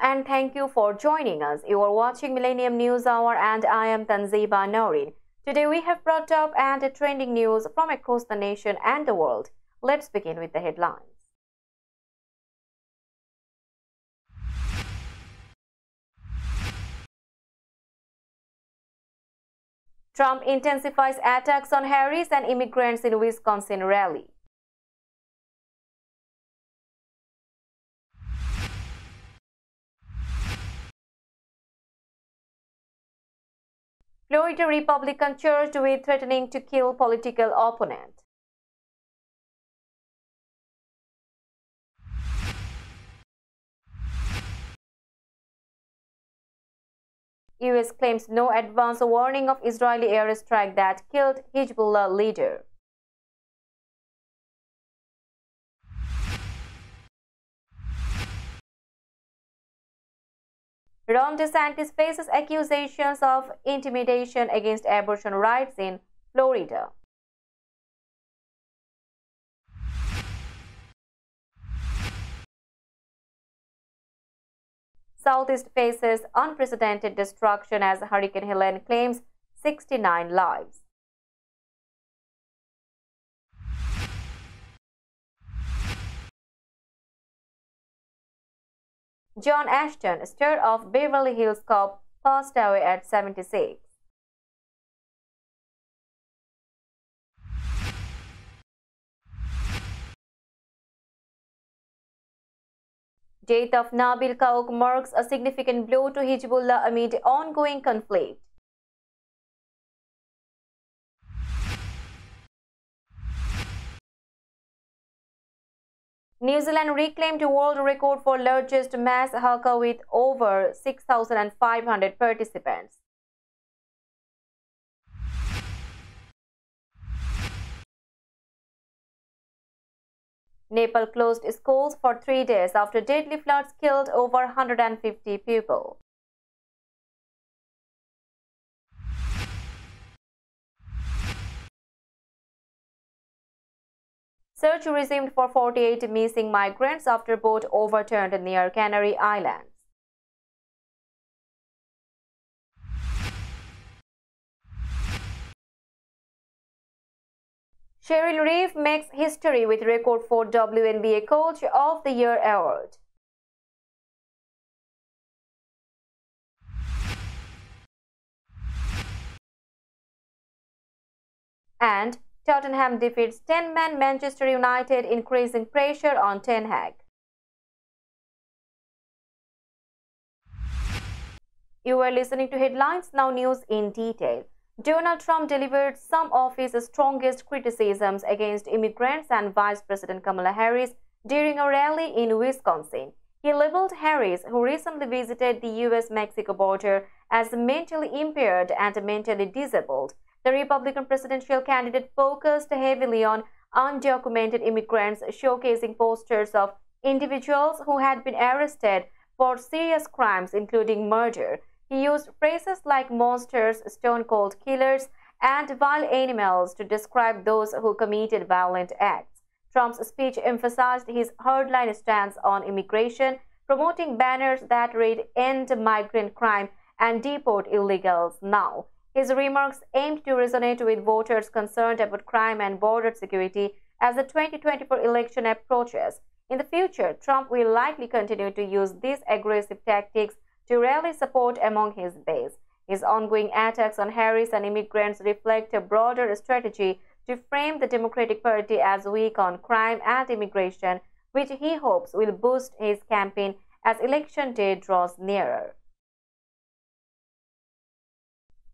and thank you for joining us. You are watching Millennium News Hour and I am Tanziba Noreen. Today we have brought up and trending news from across the nation and the world. Let's begin with the headlines. Trump intensifies attacks on Harris and immigrants in Wisconsin rally. Florida Republican charged with threatening to kill political opponent. US claims no advance warning of Israeli airstrike that killed Hezbollah leader. Ron DeSantis faces accusations of intimidation against abortion rights in Florida. Southeast faces unprecedented destruction as Hurricane Helene claims 69 lives. John Ashton, star of Beverly Hills Cop, passed away at 76. Death of Nabil Kaouk marks a significant blow to Hezbollah amid ongoing conflict. New Zealand reclaimed a world record for largest mass haka with over 6,500 participants. Nepal closed schools for 3 days after deadly floods killed over 150 people. Search resumed for 48 missing migrants after boat overturned near Canary Islands. Cheryl Reeve makes history with record for WNBA Coach of the Year award. And Tottenham defeats 10-man Manchester United, increasing pressure on Ten Hag. You are listening to Headlines Now News in detail. Donald Trump delivered some of his strongest criticisms against immigrants and Vice President Kamala Harris during a rally in Wisconsin. He labeled Harris, who recently visited the U.S.-Mexico border, as mentally impaired and mentally disabled. The Republican presidential candidate focused heavily on undocumented immigrants, showcasing posters of individuals who had been arrested for serious crimes, including murder. He used phrases like monsters, stone-cold killers, and wild animals to describe those who committed violent acts. Trump's speech emphasized his hardline stance on immigration, promoting banners that read "End migrant crime" and "Deport illegals now." His remarks aimed to resonate with voters concerned about crime and border security as the 2024 election approaches. In the future, Trump will likely continue to use these aggressive tactics to rally support among his base. His ongoing attacks on Harris and immigrants reflect a broader strategy to frame the Democratic Party as weak on crime and immigration, which he hopes will boost his campaign as election day draws nearer.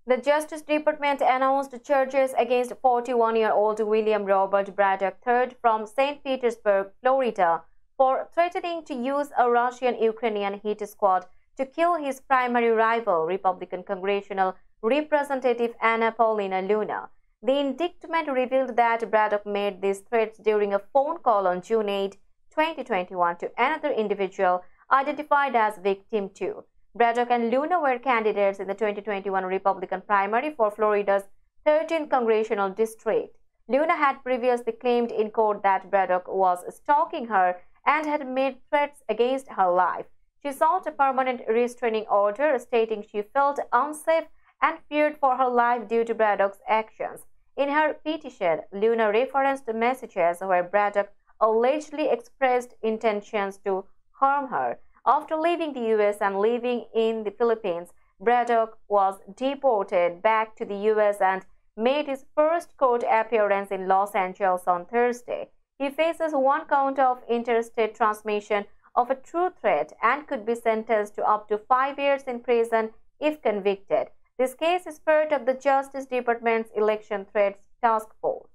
The Justice Department announced charges against 41-year-old William Robert Braddock III from St. Petersburg, Florida, for threatening to use a Russian-Ukrainian hit squad to kill his primary rival, Republican congressional representative Anna Paulina Luna. The indictment revealed that Braddock made these threats during a phone call on June 8, 2021 to another individual identified as Victim 2. Braddock and Luna were candidates in the 2021 Republican primary for Florida's 13th congressional district. Luna had previously claimed in court that Braddock was stalking her and had made threats against her life. She sought a permanent restraining order, stating she felt unsafe and feared for her life due to Braddock's actions. In her petition, Luna referenced messages where Braddock allegedly expressed intentions to harm her. After leaving the US and living in the Philippines, Braddock was deported back to the US and made his first court appearance in Los Angeles on Thursday. He faces one count of interstate transmission of a true threat and could be sentenced to up to 5 years in prison if convicted. This case is part of the Justice Department's Election Threats Task Force.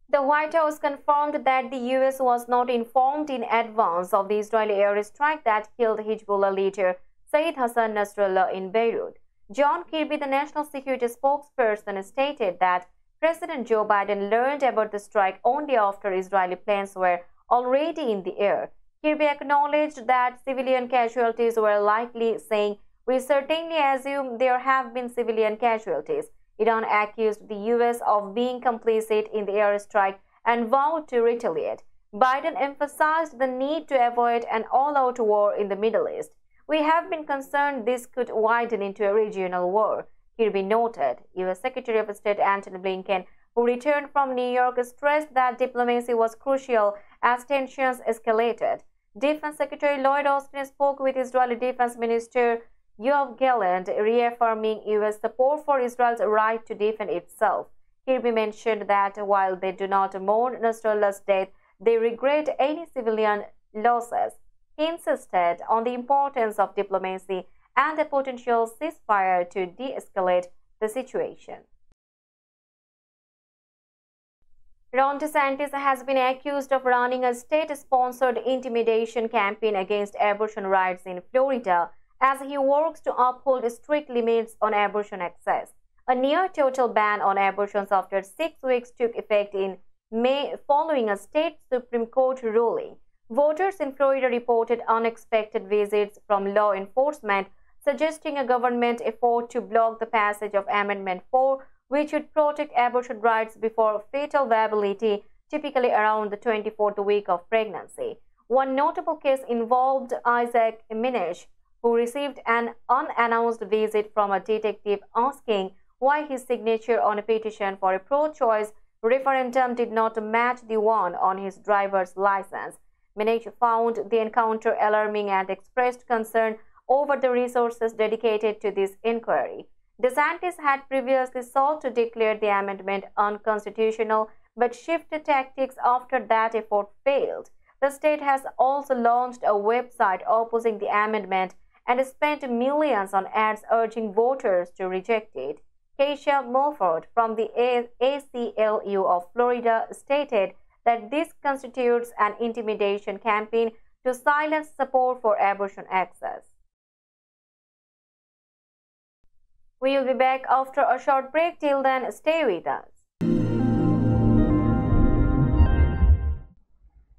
The White House confirmed that the U.S. was not informed in advance of the Israeli airstrike that killed Hezbollah leader Sayyid Hassan Nasrallah in Beirut. John Kirby, the national security spokesperson, stated that President Joe Biden learned about the strike only after Israeli planes were already in the air. Kirby acknowledged that civilian casualties were likely, saying, "We certainly assume there have been civilian casualties." Iran accused the U.S. of being complicit in the airstrike and vowed to retaliate. Biden emphasized the need to avoid an all-out war in the Middle East. "We have been concerned this could widen into a regional war," Kirby noted. U.S. Secretary of State Antony Blinken, who returned from New York, stressed that diplomacy was crucial as tensions escalated. Defense Secretary Lloyd Austin spoke with Israeli Defense Minister Yoav Gallant, reaffirming U.S. support for Israel's right to defend itself. Kirby mentioned that while they do not mourn Nasrallah's death, they regret any civilian losses. He insisted on the importance of diplomacy and a potential ceasefire to de-escalate the situation. Ron DeSantis has been accused of running a state-sponsored intimidation campaign against abortion rights in Florida as he works to uphold strict limits on abortion access. A near-total ban on abortions after 6 weeks took effect in May following a state Supreme Court ruling. Voters in Florida reported unexpected visits from law enforcement, suggesting a government effort to block the passage of Amendment 4, which would protect abortion rights before fetal viability, typically around the 24th week of pregnancy. One notable case involved Isaac Minish, who received an unannounced visit from a detective asking why his signature on a petition for a pro-choice referendum did not match the one on his driver's license. Minish found the encounter alarming and expressed concern over the resources dedicated to this inquiry. DeSantis had previously sought to declare the amendment unconstitutional but shifted tactics after that effort failed. The state has also launched a website opposing the amendment and spent millions on ads urging voters to reject it. Keisha Mulford from the ACLU of Florida stated that this constitutes an intimidation campaign to silence support for abortion access. We will be back after a short break. Till then, stay with us.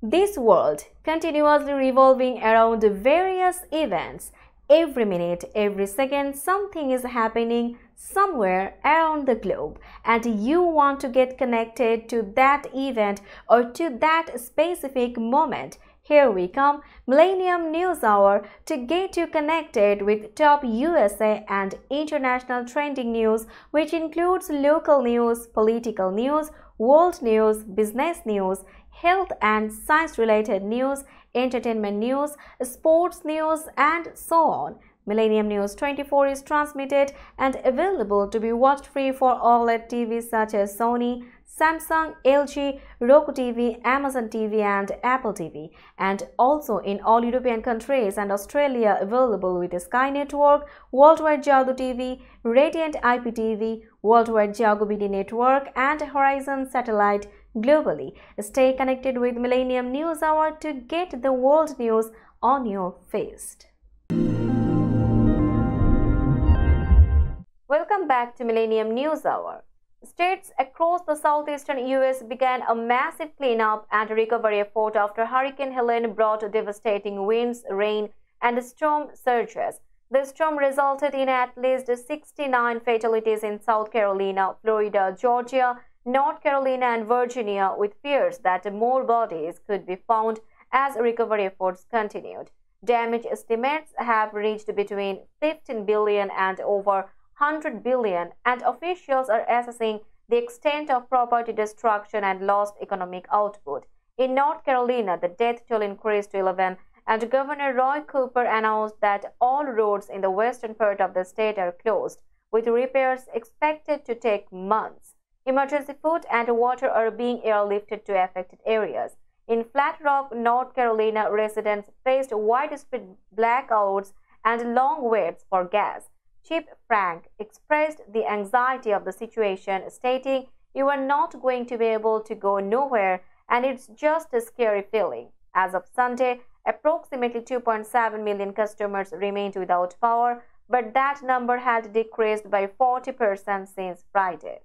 This world continuously revolving around various events. Every minute, every second, something is happening somewhere around the globe, and you want to get connected to that event or to that specific moment. Here we come, Millennium News Hour, to get you connected with top USA and international trending news, which includes local news, political news, world news, business news, health and science-related news, entertainment news, sports news, and so on. Millennium News 24 is transmitted and available to be watched free for OLED TVs such as Sony, Samsung, LG, Roku TV, Amazon TV, and Apple TV, and also in all European countries and Australia available with Sky Network, Worldwide Jago TV, Radiant IPTV, Worldwide Jago BD Network, and Horizon Satellite globally. Stay connected with Millennium News Hour to get the world news on your feast. Welcome back to Millennium News Hour. States across the southeastern U.S. began a massive cleanup and recovery effort after Hurricane Helene brought devastating winds, rain, and storm surges. The storm resulted in at least 69 fatalities in South Carolina, Florida, Georgia, North Carolina, and Virginia, with fears that more bodies could be found as recovery efforts continued. Damage estimates have reached between 15 billion and over 100 billion, and officials are assessing the extent of property destruction and lost economic output. In North Carolina, the death toll increased to 11, and Governor Roy Cooper announced that all roads in the western part of the state are closed, with repairs expected to take months. Emergency food and water are being airlifted to affected areas. In Flat Rock, North Carolina, residents faced widespread blackouts and long waits for gas. Chief Frank expressed the anxiety of the situation, stating, "You are not going to be able to go nowhere, and it's just a scary feeling." As of Sunday, approximately 2.7 million customers remained without power, but that number had decreased by 40% since Friday.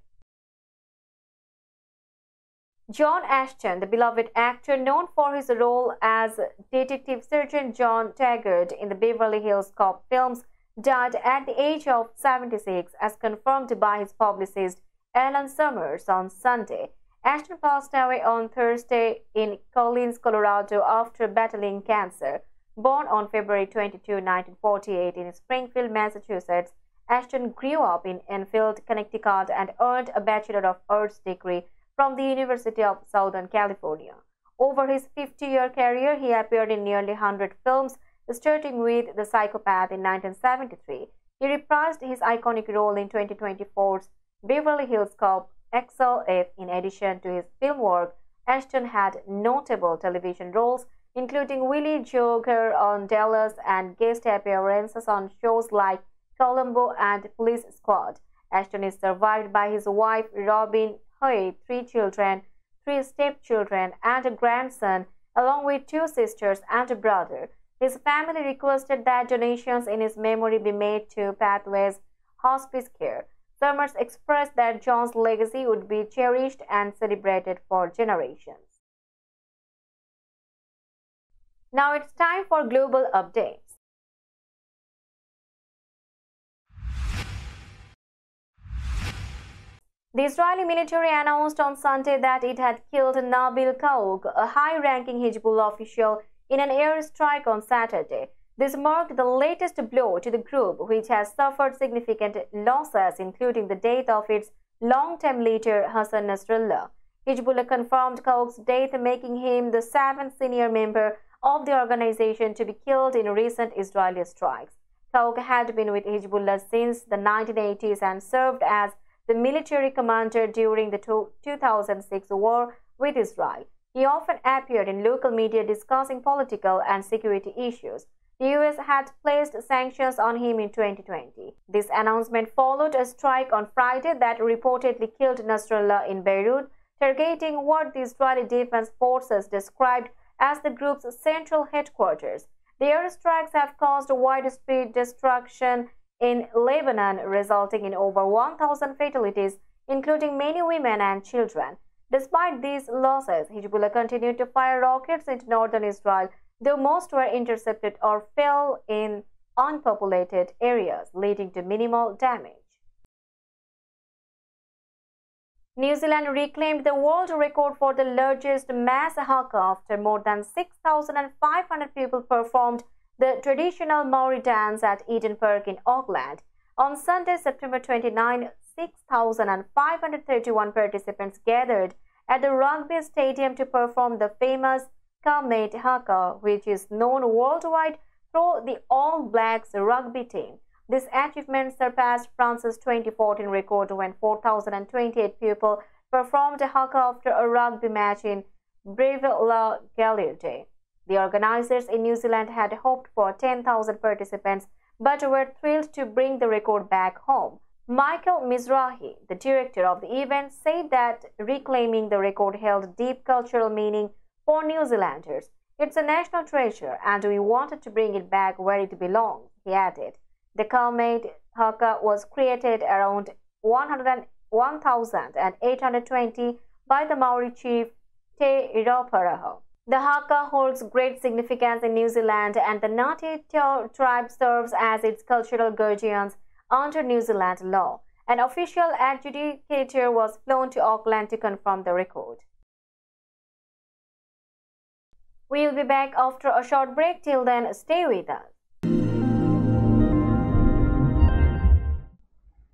John Ashton, the beloved actor known for his role as Detective Sergeant John Taggart in the Beverly Hills Cop films, died at the age of 76, as confirmed by his publicist Alan Summers on Sunday. Ashton passed away on Thursday in Collins, Colorado, after battling cancer. Born on February 22, 1948, in Springfield, Massachusetts, Ashton grew up in Enfield, Connecticut, and earned a Bachelor of Arts degree from the University of Southern California. Over his 50-year career, he appeared in nearly 100 films, starting with The Psychopath in 1973. He reprised his iconic role in 2024's Beverly Hills Cop XLF. In addition to his film work, Ashton had notable television roles, including Willie Jogger on Dallas and guest appearances on shows like Columbo and Police Squad. Ashton is survived by his wife, Robin Hoyt, 3 children, 3 stepchildren, and a grandson, along with 2 sisters and a brother. His family requested that donations in his memory be made to Pathways Hospice Care. Summers expressed that John's legacy would be cherished and celebrated for generations. Now it's time for global updates. The Israeli military announced on Sunday that it had killed Nabil Kaouk, a high-ranking Hezbollah official, in an airstrike on Saturday. This marked the latest blow to the group, which has suffered significant losses, including the death of its long-term leader Hassan Nasrallah. Hezbollah confirmed Kaouk's death, making him the 7th senior member of the organization to be killed in recent Israeli strikes. Kaouk had been with Hezbollah since the 1980s and served as the military commander during the 2006 war with Israel. He often appeared in local media discussing political and security issues. The US had placed sanctions on him in 2020. This announcement followed a strike on Friday that reportedly killed Nasrallah in Beirut, targeting what the Israeli Defense Forces described as the group's central headquarters. The airstrikes have caused widespread destruction in Lebanon, resulting in over 1,000 fatalities, including many women and children. Despite these losses, Hezbollah continued to fire rockets into northern Israel, though most were intercepted or fell in unpopulated areas, leading to minimal damage. New Zealand reclaimed the world record for the largest mass haka after more than 6,500 people performed the traditional Maori dance at Eden Park in Auckland. On Sunday, September 29, 6,531 participants gathered at the rugby stadium to perform the famous Ka Mate Haka, which is known worldwide through the All Blacks rugby team. This achievement surpassed France's 2014 record when 4,028 people performed a haka after a rugby match in Brive-la-Gaillarde. The organizers in New Zealand had hoped for 10,000 participants, but were thrilled to bring the record back home. Michael Mizrahi, the director of the event, said that reclaiming the record held deep cultural meaning for New Zealanders. "It's a national treasure, and we wanted to bring it back where it belongs," he added. The Ka Mate Haka was created around 1820 by the Maori chief Te Irauparaha. The haka holds great significance in New Zealand, and the Ngāti tribe serves as its cultural guardians under New Zealand law. An official adjudicator was flown to Auckland to confirm the record. We'll be back after a short break. Till then, stay with us.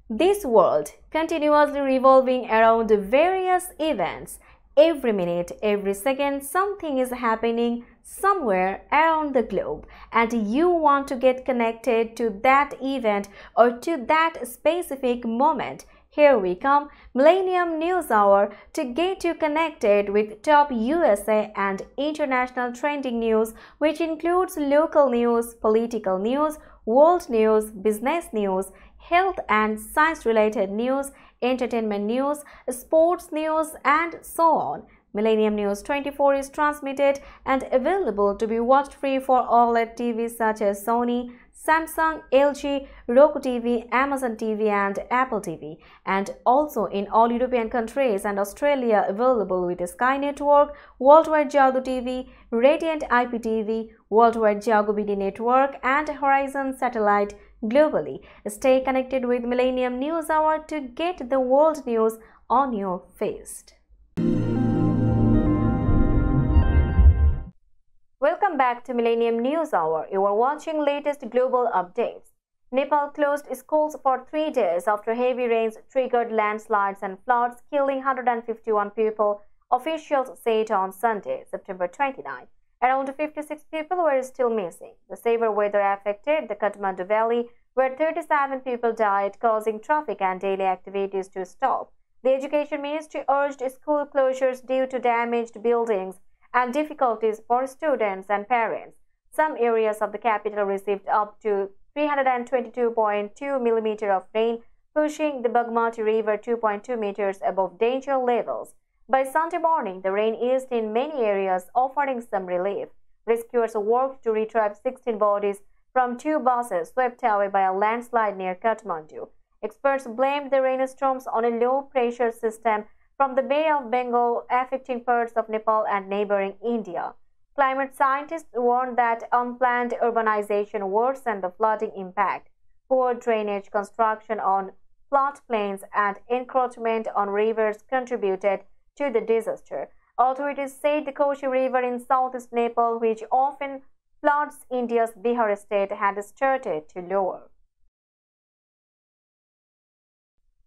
This world continuously revolving around various events. Every minute, every second, something is happening somewhere around the globe, and you want to get connected to that event or to that specific moment. Here we come, Millennium News Hour, to get you connected with top USA and international trending news, which includes local news, political news, world news, business news, health and science related news, entertainment news, sports news, and so on. Millennium News 24 is transmitted and available to be watched free for OLED TVs such as Sony, Samsung, LG, Roku TV, Amazon TV, and Apple TV, and also in all European countries and Australia available with Sky Network, Worldwide Jago TV, Radiant IPTV, Worldwide Jago BD Network, and Horizon Satellite globally. Stay connected with Millennium News Hour to get the world news on your fist. Welcome back to Millennium News Hour. You are watching latest global updates. Nepal closed schools for 3 days after heavy rains triggered landslides and floods, killing 151 people, officials said on Sunday, September 29. Around 56 people were still missing. The severe weather affected the Kathmandu Valley, where 37 people died, causing traffic and daily activities to stop. The Education Ministry urged school closures due to damaged buildings and difficulties for students and parents. Some areas of the capital received up to 322.2 millimeters of rain, pushing the Bagmati River 2.2 meters above danger levels. By Sunday morning, the rain eased in many areas, offering some relief. Rescuers worked to retrieve 16 bodies from 2 buses swept away by a landslide near Kathmandu. Experts blamed the rainstorms on a low-pressure system from the Bay of Bengal affecting parts of Nepal and neighboring India. Climate scientists warned that unplanned urbanization worsened the flooding impact. Poor drainage, construction on floodplains, and encroachment on rivers contributed to the disaster. Authorities said the Koshi River in southeast Nepal, which often floods India's Bihar state, had started to lower.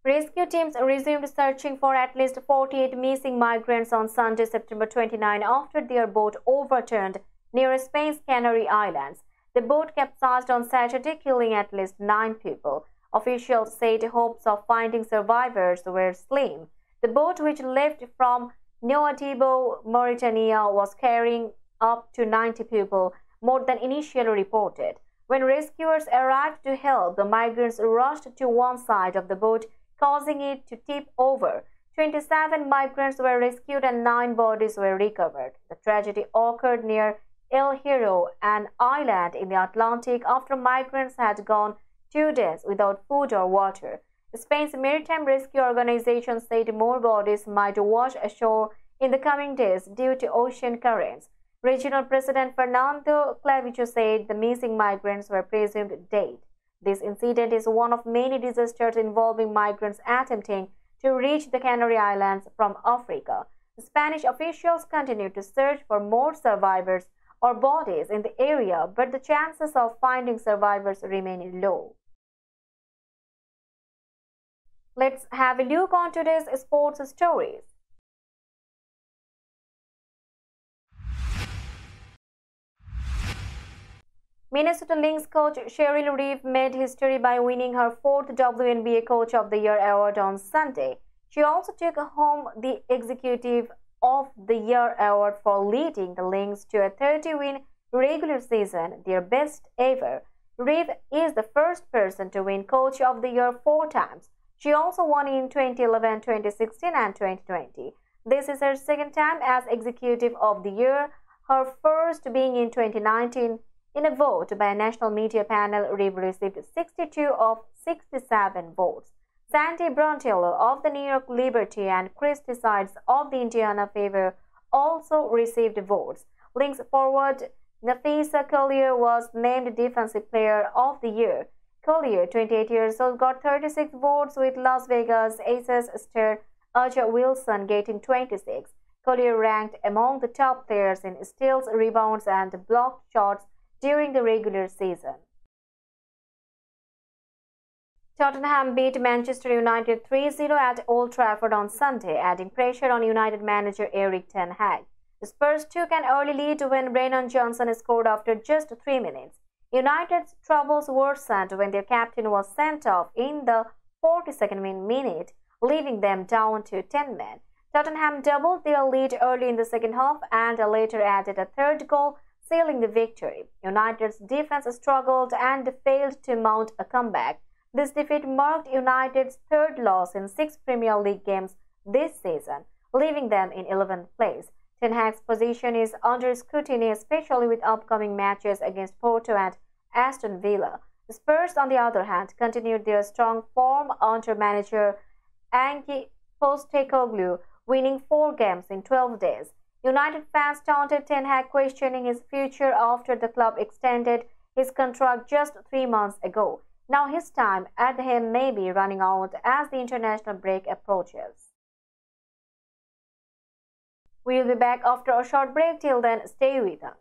Rescue teams resumed searching for at least 48 missing migrants on Sunday, September 29, after their boat overturned near Spain's Canary Islands. The boat capsized on Saturday, killing at least 9 people. Officials said hopes of finding survivors were slim. The boat, which left from Nouadhibou, Mauritania, was carrying up to 90 people, more than initially reported. When rescuers arrived to help, the migrants rushed to one side of the boat, causing it to tip over. 27 migrants were rescued and 9 bodies were recovered. The tragedy occurred near El Hierro, an island in the Atlantic, after migrants had gone 2 days without food or water. Spain's Maritime Rescue Organization said more bodies might wash ashore in the coming days due to ocean currents. Regional President Fernando Clavijo said the missing migrants were presumed dead. This incident is one of many disasters involving migrants attempting to reach the Canary Islands from Africa. Spanish officials continue to search for more survivors or bodies in the area, but the chances of finding survivors remain low. Let's have a look on today's sports stories. Minnesota Lynx coach Cheryl Reeve made history by winning her 4th WNBA Coach of the Year award on Sunday. She also took home the Executive of the Year award for leading the Lynx to a 30-win regular season, their best ever. Reeve is the first person to win Coach of the Year 4 times. She also won in 2011, 2016, and 2020. This is her second time as Executive of the Year, her first being in 2019. In a vote by a national media panel, Reeve received 62 of 67 votes. Sandy Brontello of the New York Liberty and Christy Sides of the Indiana Fever also received votes. Lynx forward Napheesa Collier was named Defensive Player of the Year. Collier, 28 years old, got 36 votes, with Las Vegas Aces star A'ja Wilson getting 26. Collier ranked among the top players in steals, rebounds, and blocked shots during the regular season. Tottenham beat Manchester United 3-0 at Old Trafford on Sunday, adding pressure on United manager Erik ten Hag. The Spurs took an early lead when Brennan Johnson scored after just 3 minutes. United's troubles worsened when their captain was sent off in the 42nd minute, leaving them down to 10 men. Tottenham doubled their lead early in the second half and later added a third goal, sealing the victory. United's defense struggled and failed to mount a comeback. This defeat marked United's third loss in 6 Premier League games this season, leaving them in 11th place. Ten Hag's position is under scrutiny, especially with upcoming matches against Porto and Aston Villa. The Spurs, on the other hand, continued their strong form under manager Ange Postecoglou, winning 4 games in 12 days. United fans taunted Ten Hag, questioning his future after the club extended his contract just 3 months ago. Now his time at the helm may be running out as the international break approaches. We'll be back after a short break. Till then, stay with us.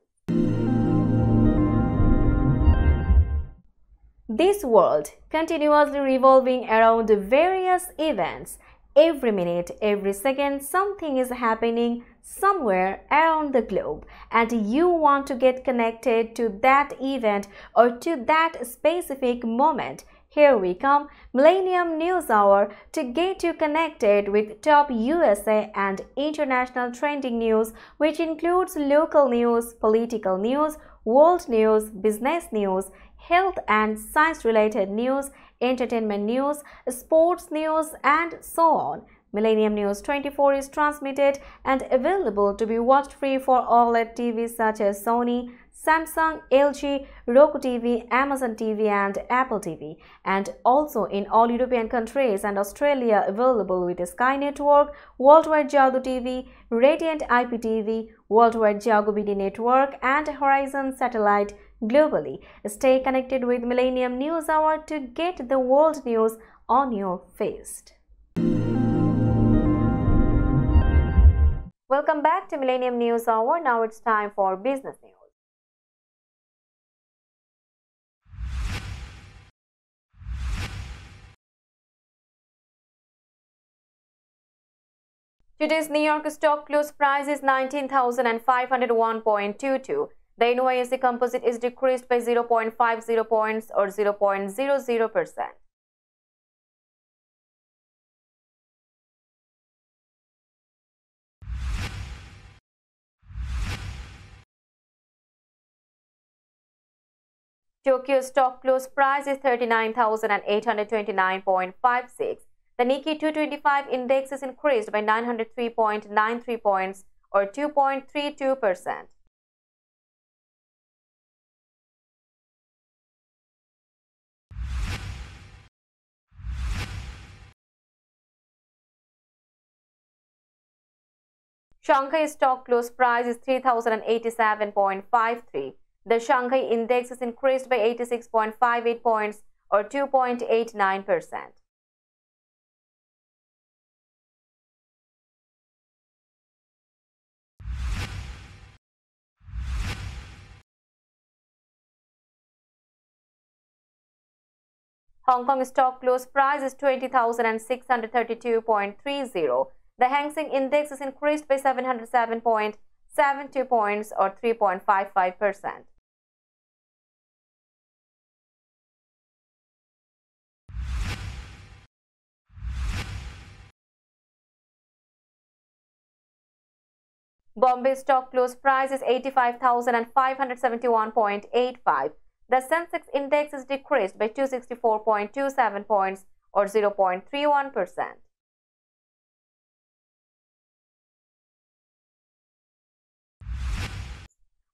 This world continuously revolving around various events. Every minute, every second, something is happening somewhere around the globe, and you want to get connected to that event or to that specific moment. Here we come, Millennium News Hour, to get you connected with top USA and international trending news, which includes local news, political news, world news, business news, health and science-related news, entertainment news, sports news, and so on. Millennium News 24 is transmitted and available to be watched free for OLED TVs such as Sony, Samsung, LG, Roku TV, Amazon TV, and Apple TV, and also in all European countries and Australia available with Sky Network, Worldwide Jago TV, Radiant IPTV, Worldwide Jago BD Network, and Horizon Satellite globally. Stay connected with Millennium News Hour to get the world news on your feast. Welcome back to Millennium News Hour. Now it's time for business news. Today's New York stock close price is 19,501.22. The NYSE Composite is decreased by 0.50 points or 0.00%. Tokyo stock close price is 39,829.56. The Nikkei 225 index is increased by 903.93 points or 2.32%. Shanghai stock close price is 3,087.53. The Shanghai index is increased by 86.58 points or 2.89%. Hong Kong stock close price is 20,632.30. The Hang Seng index is increased by 707.72 points or 3.55%. Bombay stock close price is 85,571.85. The Sensex index is decreased by 264.27 points or 0.31%.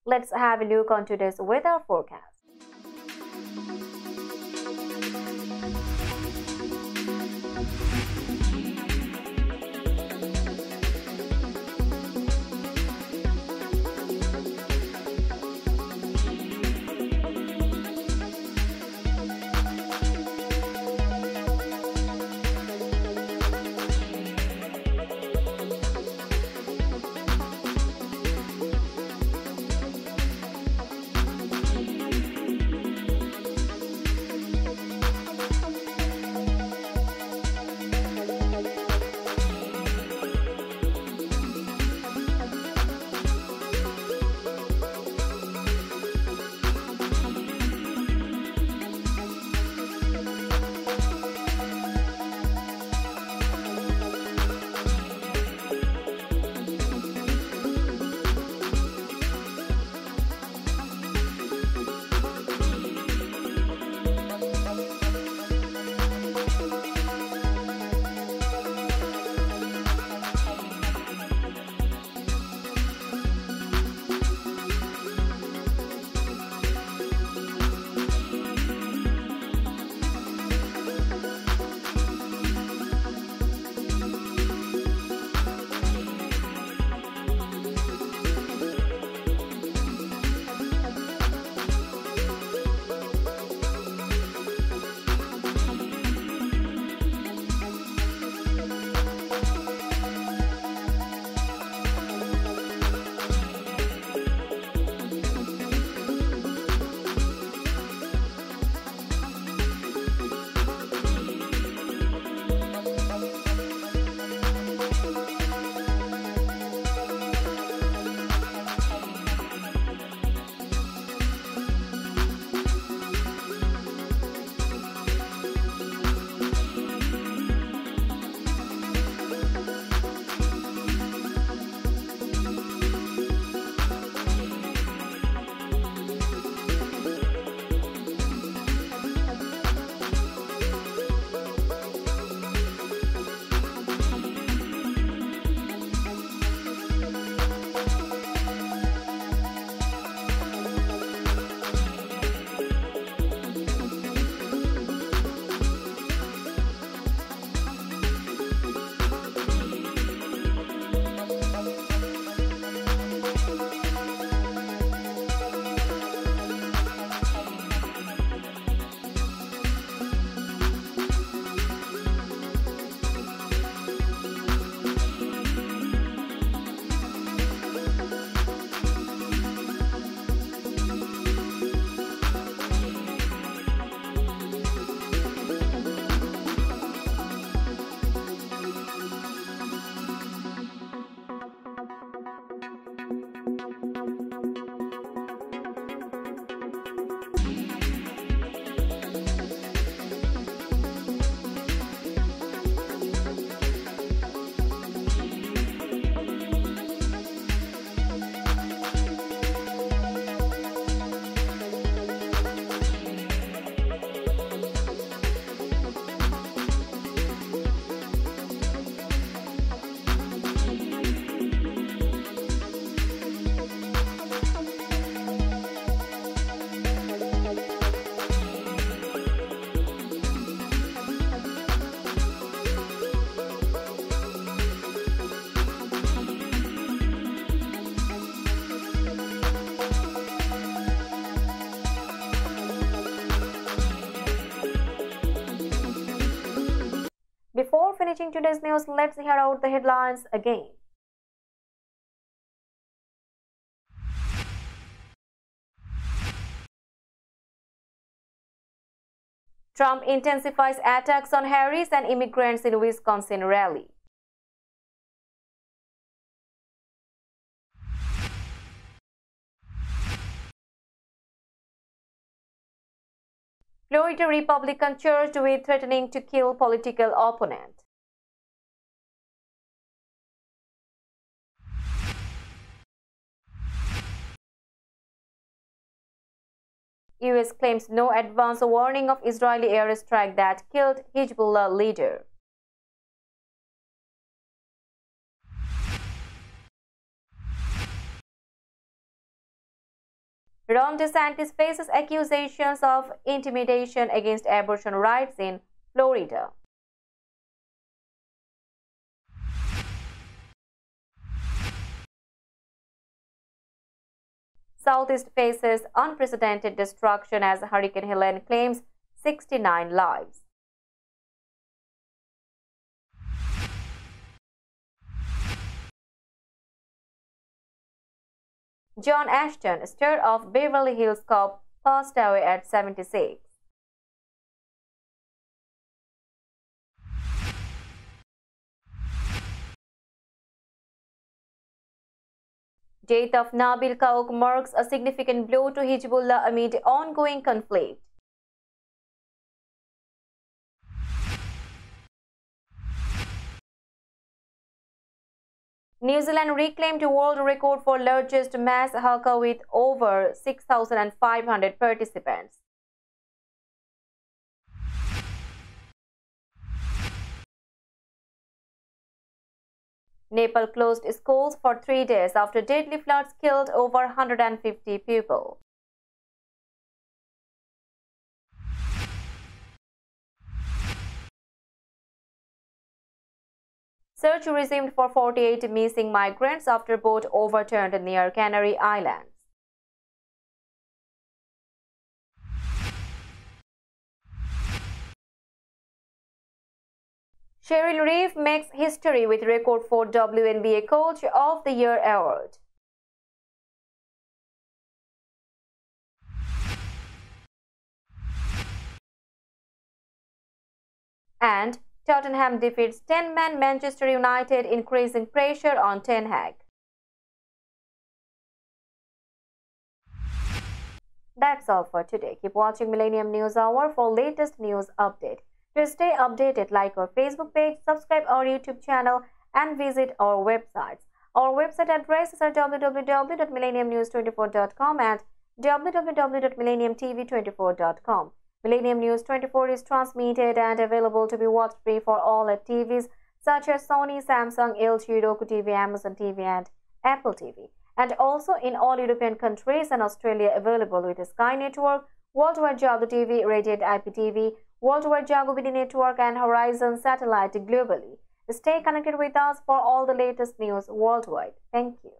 Let's have a look on today's weather forecast. finishing today's news, let's hear out the headlines again. Trump intensifies attacks on Harris and immigrants in Wisconsin rally. Florida Republican charged with threatening to kill political opponent. US claims no advance warning of Israeli airstrike that killed Hezbollah leader. Ron DeSantis faces accusations of intimidation against abortion rights in Florida. Southeast faces unprecedented destruction as Hurricane Helene claims 69 lives. John Ashton, star of Beverly Hills Cop, passed away at 76. Death of Nabil Kaouk marks a significant blow to Hezbollah amid ongoing conflict. New Zealand reclaimed world record for largest mass haka with over 6,500 participants. Nepal closed schools for 3 days after deadly floods killed over 150 people. Search resumed for 48 missing migrants after boat overturned near Canary Islands. Cheryl Reeve makes history with record for WNBA Coach of the Year award. And Tottenham defeats 10-man Manchester United, increasing pressure on Ten Hag. That's all for today. Keep watching Millennium News Hour for latest news update. To stay updated, like our Facebook page, subscribe our YouTube channel, and visit our websites. Our website addresses are www.millenniumnews24.com and www.millenniumtv24.com. Millennium News 24 is transmitted and available to be watched free for all at TVs such as Sony, Samsung, LG, Roku TV, Amazon TV, and Apple TV. And also in all European countries and Australia available with Sky Network, Worldwide Jago TV, Radiant IPTV, Worldwide Jago BD Network, and Horizon Satellite globally. Stay connected with us for all the latest news worldwide. Thank you.